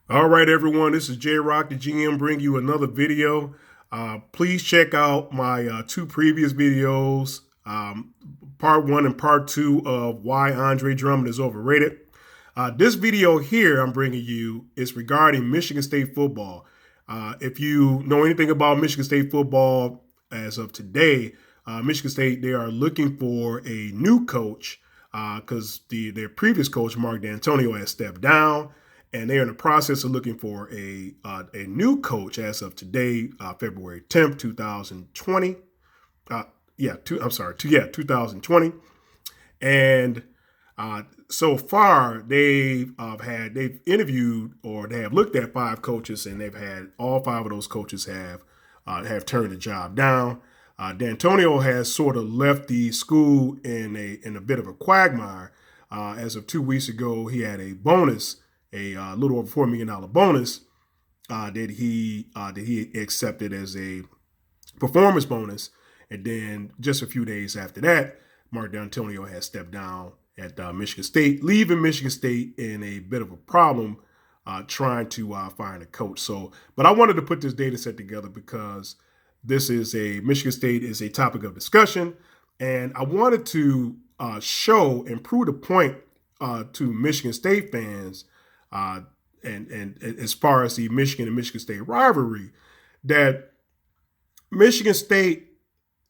All right, everyone. This is J Rock, the GM, bring you another video. Please check out my two previous videos, part one and part two of why Andre Drummond is overrated. This video here I'm bringing you is regarding Michigan State football. If you know anything about Michigan State football as of today, Michigan State, they are looking for a new coach because their previous coach, Mark D'Antonio, has stepped down, and they're in the process of looking for a new coach as of today, February 10th, 2020. Uh, yeah, 2020. And so far, they've interviewed, or they have looked at five coaches, and they've had all five of those coaches have turned the job down. D'Antonio has sort of left the school in a bit of a quagmire. As of 2 weeks ago, he had a bonus, a little over $4 million bonus that he accepted as a performance bonus, and then just a few days after that, Mark D'Antonio has stepped down at Michigan State, leaving Michigan State in a bit of a problem trying to find a coach. But I wanted to put this data set together because Michigan State is a topic of discussion, and I wanted to show and prove the point to Michigan State fans, and as far as the Michigan and Michigan State rivalry, that Michigan State,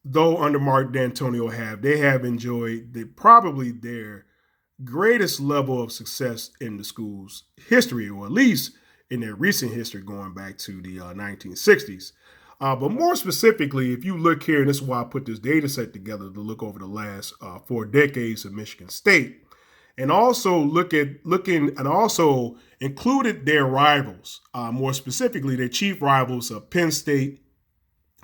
though under Mark D'Antonio, they have enjoyed probably their greatest level of success in the school's history, or at least in their recent history, going back to the 1960s. But more specifically, if you look here, and this is why I put this data set together to look over the last 4 decades of Michigan State, and also also included their rivals, more specifically their chief rivals of Penn State,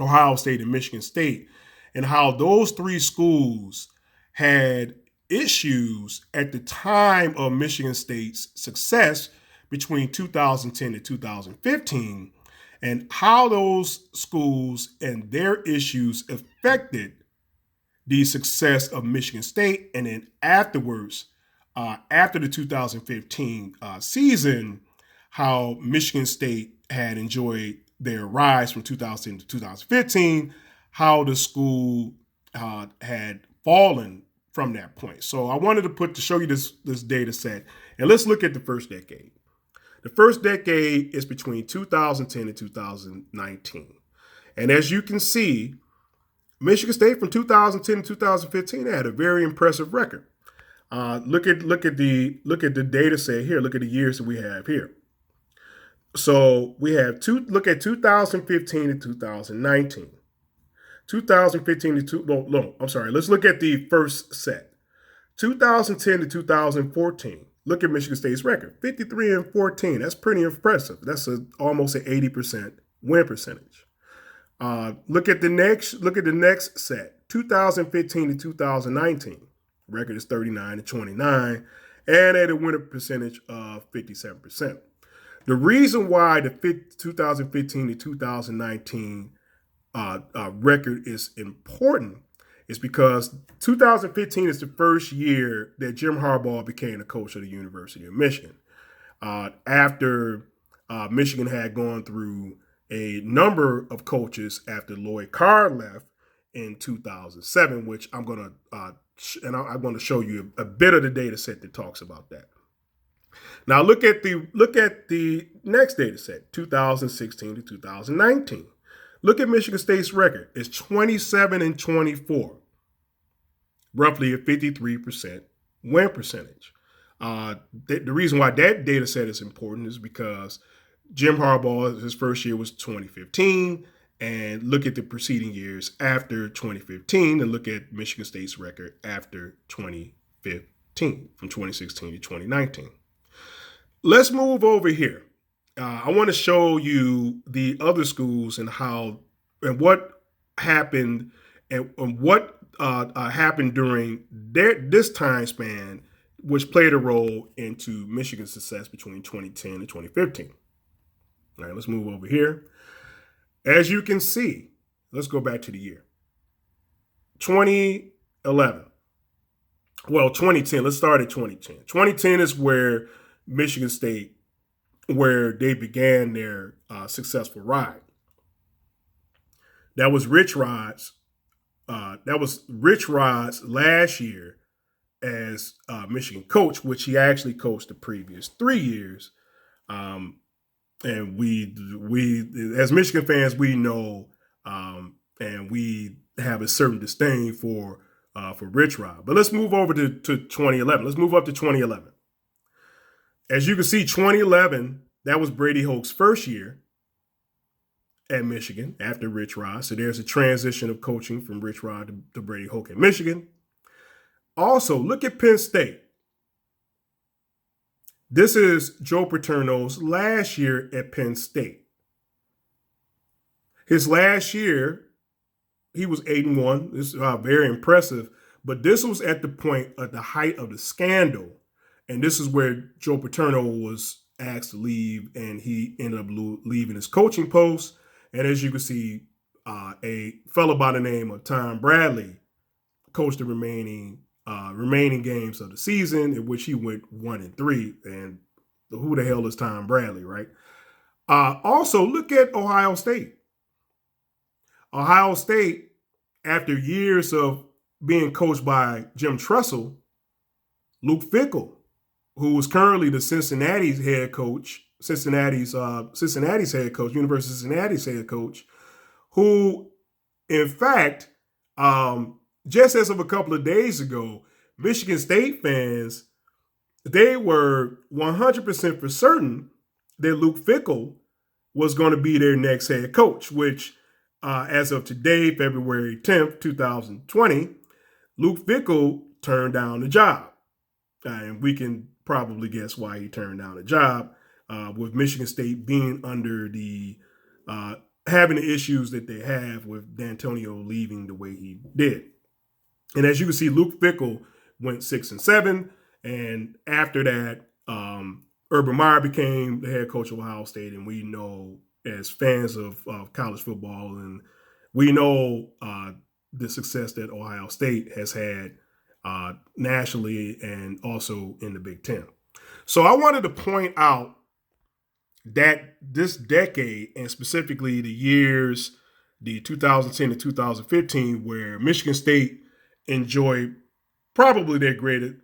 Ohio State, and Michigan State, and how those three schools had issues at the time of Michigan State's success between 2010 and 2015, and how those schools and their issues affected the success of Michigan State. And then afterwards, after the 2015 season, how Michigan State had enjoyed their rise from 2010 to 2015, how the school had fallen from that point. So I wanted to show you this data set, and let's look at the first decade. The first decade is between 2010 and 2019, and as you can see, Michigan State from 2010 to 2015 had a very impressive record. Look at the data set here. Look at the years that we have here. So we have look at 2015 to 2019. 2015 to no, I'm sorry. Let's look at the first set. 2010 to 2014. Look at Michigan State's record, 53-14. That's pretty impressive. That's almost an 80% win percentage. Look at the next set, 2015 to 2019. Record is 39-29, and at a winning percentage of 57%. The reason why the 2015 to 2019 record is important is because 2015 is the first year that Jim Harbaugh became the coach of the University of Michigan. After Michigan had gone through a number of coaches after Lloyd Carr left in 2007, which I'm going to show you a bit of the data set that talks about that. Now look at the next data set, 2016 to 2019. Look at Michigan State's record. It's 27-24, roughly a 53% win percentage. The reason why that data set is important is because Jim Harbaugh, his first year was 2015, and look at the preceding years after 2015, and look at Michigan State's record after 2015, from 2016 to 2019. Let's move over here. I want to show you the other schools and what happened and what happened during this time span, which played a role into Michigan's success between 2010 and 2015. All right, let's move over here. As you can see, let's go back to the year 2011. Well, 2010. Let's start at 2010. 2010 is where Michigan State where they began their successful ride. That was Rich Rod's. That was Rich Rod's last year as Michigan coach, which he actually coached the previous 3 years. Um, and we as Michigan fans, we know, and we have a certain disdain for Rich Rod. But let's move over to 2011. Let's move up to 2011. As you can see, 2011, that was Brady Hoke's first year at Michigan after Rich Rod. So there's a transition of coaching from Rich Rod to Brady Hoke at Michigan. Also, look at Penn State. This is Joe Paterno's last year at Penn State. His last year, he was 8-1. This is very impressive. But this was at the point at the height of the scandal. And this is where Joe Paterno was asked to leave, and he ended up leaving his coaching post. And as you can see, a fellow by the name of Tom Bradley coached the remaining games of the season, in which he went 1-3. And who the hell is Tom Bradley, right? Also, look at Ohio State. Ohio State, after years of being coached by Jim Tressel, Luke Fickell, who is currently the Cincinnati's head coach, Cincinnati's head coach, University of Cincinnati's head coach, who, in fact, just as of a couple of days ago, Michigan State fans, they were 100% for certain that Luke Fickell was going to be their next head coach, which as of today, February 10th, 2020, Luke Fickell turned down the job. And we can probably guess why he turned down the job, with Michigan State being under the having the issues that they have with D'Antonio leaving the way he did. And as you can see, Luke Fickell went 6-7, and after that, Urban Meyer became the head coach of Ohio State, and we know, as fans of college football, and we know the success that Ohio State has had nationally and also in the Big Ten. So I wanted to point out that this decade, and specifically the years, the 2010 to 2015, where Michigan State enjoyed probably their greatest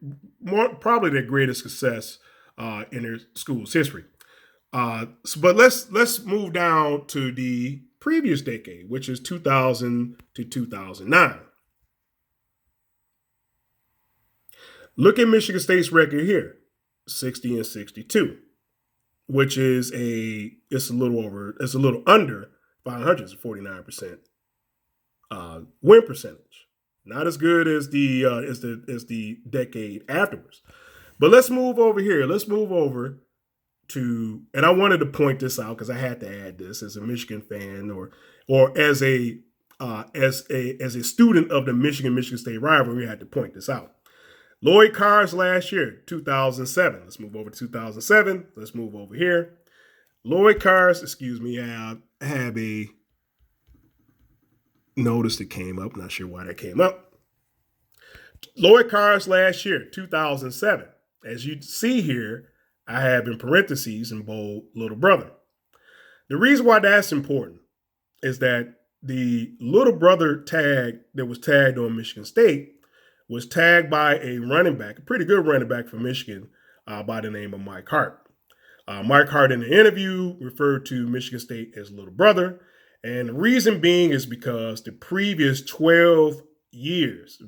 success in their school's history. But let's move down to the previous decade, which is 2000 to 2009. Look at Michigan State's record here, 60-62, which is it's a little under 500, it's 49% win percentage. Not as good as the decade afterwards. But let's move over here. Let's move over to, and I wanted to point this out because I had to add this as a Michigan fan, or as a student of the Michigan State rivalry. I had to point this out. Lloyd Carr's last year, 2007. Let's move over to 2007. Let's move over here. Lloyd Carr's, I have a notice that came up. Not sure why that came up. Lloyd Carr's last year, 2007. As you see here, I have in parentheses in bold little brother. The reason why that's important is that the little brother tag that was tagged on Michigan State was tagged by a running back, a pretty good running back from Michigan, by the name of Mike Hart. Mike Hart in the interview referred to Michigan State as little brother. And the reason being is because the previous 12 years,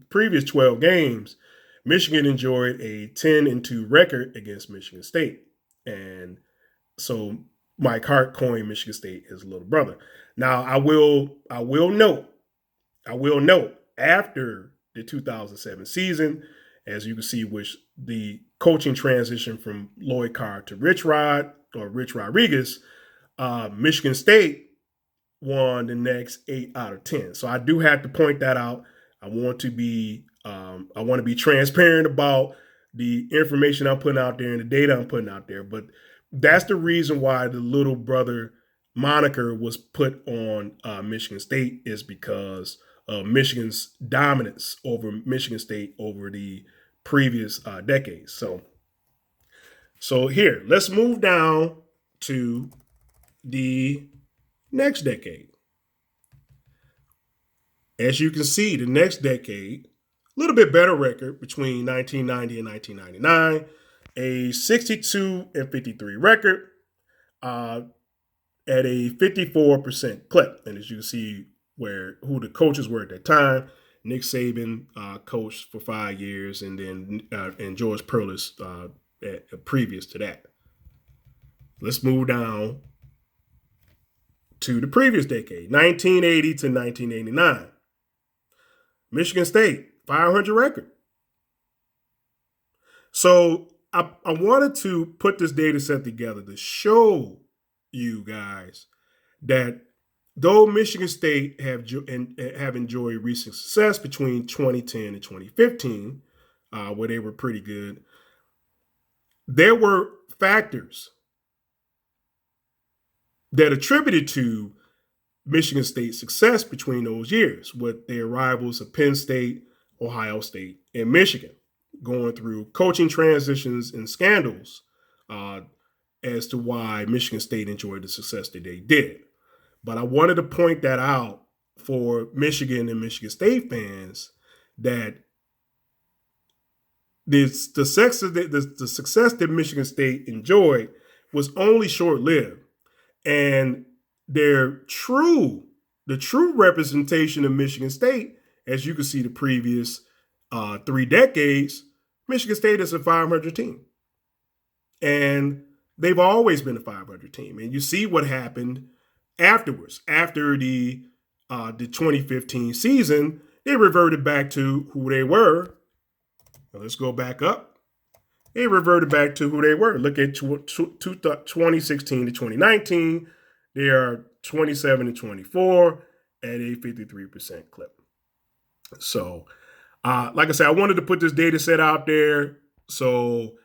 previous 12 games, Michigan enjoyed a 10-2 record against Michigan State. And so Mike Hart coined Michigan State his little brother. Now, I will note, after the 2007 season, as you can see, which the coaching transition from Lloyd Carr to Rich Rodriguez, Michigan State won the next 8 out of 10. So I do have to point that out. I want to be transparent about the information I'm putting out there and the data I'm putting out there. But that's the reason why the little brother moniker was put on Michigan State, is because of Michigan's dominance over Michigan State over the previous decades. So So here, let's move down to the next decade. As you can see, the next decade, a little bit better record between 1990 and 1999, a 62-53 record uh, at a 54% clip. And as you can see, who the coaches were at that time, Nick Saban coached for 5 years, and then and George Perlis previous to that. Let's move down to the previous decade, 1980 to 1989. Michigan State, 500 record. So I wanted to put this data set together to show you guys that though Michigan State have enjoyed recent success between 2010 and 2015, where they were pretty good, there were factors that attributed to Michigan State's success between those years with their rivals of Penn State, Ohio State, and Michigan, going through coaching transitions and scandals as to why Michigan State enjoyed the success that they did. But I wanted to point that out for Michigan and Michigan State fans that the success that Michigan State enjoyed was only short-lived. And the true representation of Michigan State, as you can see the previous 3 decades, Michigan State is a 500 team. And they've always been a 500 team. And you see what happened afterwards. After the 2015 season, they reverted back to who they were. Now let's go back up. They reverted back to who they were. Look at 2016 to 2019. They are 27 and 24 at a 53% clip. So, like I said, I wanted to put this data set out there so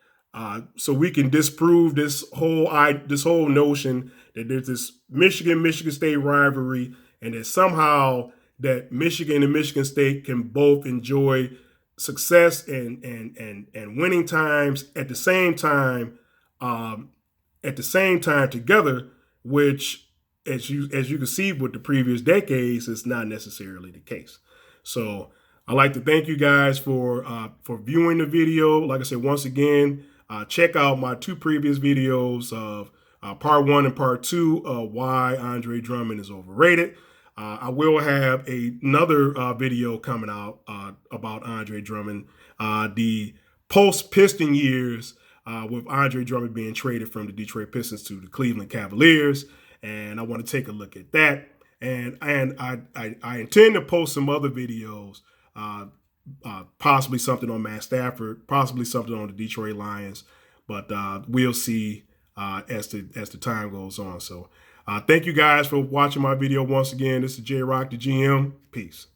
we can disprove this whole notion that there's this Michigan State rivalry, and that somehow that Michigan and Michigan State can both enjoy success and winning times at the same time together, which as you can see with the previous decades is not necessarily the case. So I'd like to thank you guys for viewing the video. Like I said, once again, check out my 2 previous videos of part 1 and part 2 of why Andre Drummond is overrated. I will have another video coming out about Andre Drummond, the post-Piston years with Andre Drummond being traded from the Detroit Pistons to the Cleveland Cavaliers, and I want to take a look at that. And I intend to post some other videos, possibly something on Matt Stafford, possibly something on the Detroit Lions, but we'll see as the time goes on. So thank you guys for watching my video once again. This is J Rock, the GM. Peace.